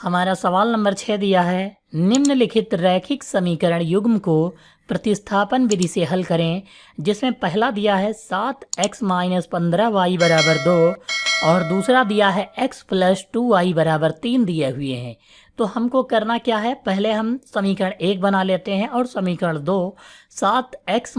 हमारा सवाल नंबर 6 दिया है, निम्नलिखित रैखिक समीकरण युग्म को प्रतिस्थापन विधि से हल करें, जिसमें पहला दिया है 7x - 15y = 2 और दूसरा दिया है x + 2y = 3 दिए हुए हैं। तो हमको करना क्या है, पहले हम समीकरण 1 बना लेते हैं और समीकरण 2 7x -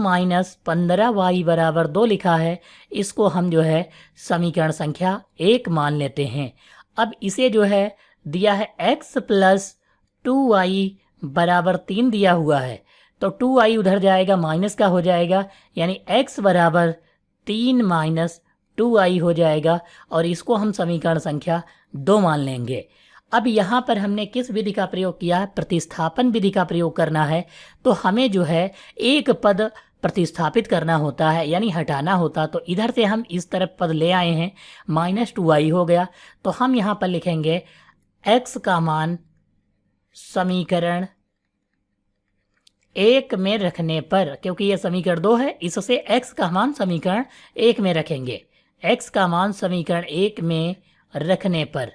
15y = 2 लिखा है, इसको हम जो है समीकरण संख्या 1 मान लेते हैं। अब इसे जो है दिया है x + 2y = 3 दिया हुआ है, तो 2y उधर जाएगा माइनस का हो जाएगा, यानी x = 3 - 2y हो जाएगा और इसको हम समीकरण संख्या 2 मान लेंगे। अब यहाँ पर हमने किस विधि का प्रयोग किया है, प्रतिस्थापन विधि का प्रयोग करना है। तो हमें जो है एक पद प्रतिस्थापित करना होता है, यानी हटाना होता। तो इधर से हम इस तरफ पद ले आए हैं, -2y हो गया। तो हम यहाँ पर लिखेंगे x का मान समीकरण 1 में रखने पर, क्योंकि यह समीकरण 2 है, इससे x का मान समीकरण 1 में रखेंगे। x का मान समीकरण 1 में रखने पर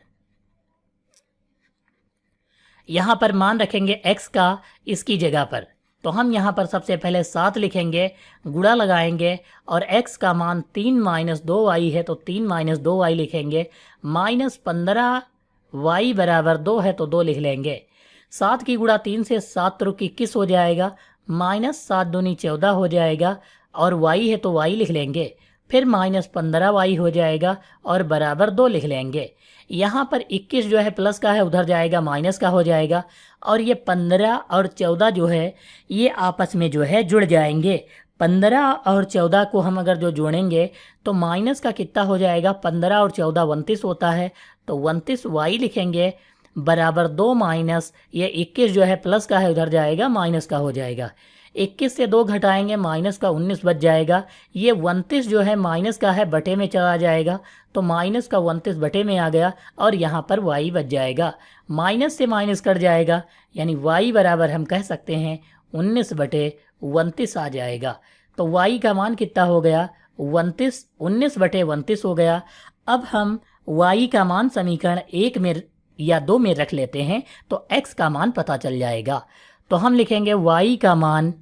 यहाँ पर मान रखेंगे x का इसकी जगह पर। तो हम यहाँ पर सबसे पहले 7 लिखेंगे, गुणा लगाएंगे और x का मान 3 - 2y है, तो 3 - 2y लिखेंगे। -15y = 2 है, तो 2 लिख लेंगे। 7 की गुणा 3 से 7 त्रिक 21 हो जाएगा, -7 दूनी 14 हो जाएगा और y है तो y लिख लेंगे। फिर -15y हो जाएगा और बराबर 2 लिख लेंगे। यहाँ पर 21 जो है प्लस का है, उधर जाएगा माइनस का हो जाएगा और ये 15 और 14 जो है ये आपस में जो है जुड़ जाएंगे। 15 और 14 को हम अगर जो जोड़ेंगे तो माइनस का कितना हो जाएगा, 15 और 14 29 होता है, तो 29y लिखेंगे बराबर 2 माइनस ये 21 जो है प्लस का है, उधर जाएगा माइनस का हो जाएगा। 21 से 2 घटाएंगे माइनस का 19 बच जाएगा। ये 29 जो है माइनस का है बटे में चला जाएगा, तो माइनस का 29 बटे में आ गया और यहाँ पर y बच जाएगा। माइनस से माइनस कट जाएगा, यानी y बराबर हम कह सकते हैं 19/29 आ जाएगा। तो y का मान कितना हो गया, 19/29 हो गया। अब हम y का मान समीकरण 1 में या 2 में रख लेते हैं, तो x का मान पता चल जाएगा। तो हम लिखेंगे y का मान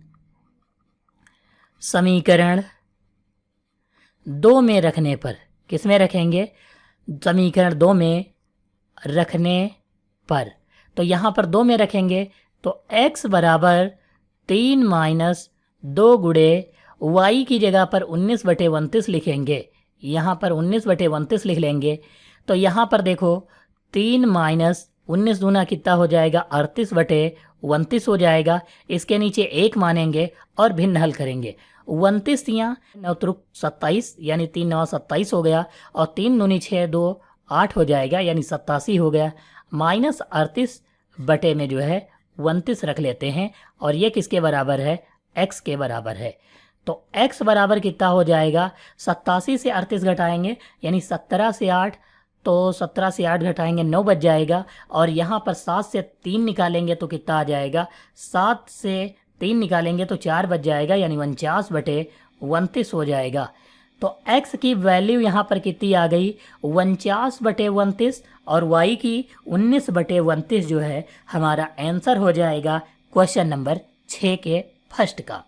समीकरण 2 में रखने पर, किस में रखेंगे, समीकरण 2 में रखने पर। तो यहाँ पर 2 में रखेंगे तो x बराबर 3 - 2 गुणे y की जगह पर 19/29 लिखेंगे। यहाँ पर 19/29 लिख लेंगे। तो यहाँ पर देखो 3 - 19 दूना कितना हो जाएगा, 38/29 हो जाएगा। इसके नीचे 1 मानेंगे और भिन्न हल करेंगे। 29 या 9 त्रुक 27, यानी 3 9 27 हो गया और 3 दूनी 6 2 8 हो जाएगा, यानी 87 हो गया। -38 बटे में जो है 29 रख लेते हैं और ये किसके बराबर है, x के बराबर है। तो x बराबर कितना हो जाएगा, 87 से 38 घटाएंगे यानी 17 से 8, तो 17 से 8 घटाएंगे 9 बच जाएगा और यहाँ पर 7 से 3 निकालेंगे तो कितना आ जाएगा, 7 से 3 निकालेंगे तो 4 बच जाएगा, यानी 49/29 हो जाएगा। तो x की वैल्यू यहाँ पर कितनी आ गई, 49/29 और y की 19/29 जो है हमारा आंसर हो जाएगा क्वेश्चन नंबर 6 के फर्स्ट का।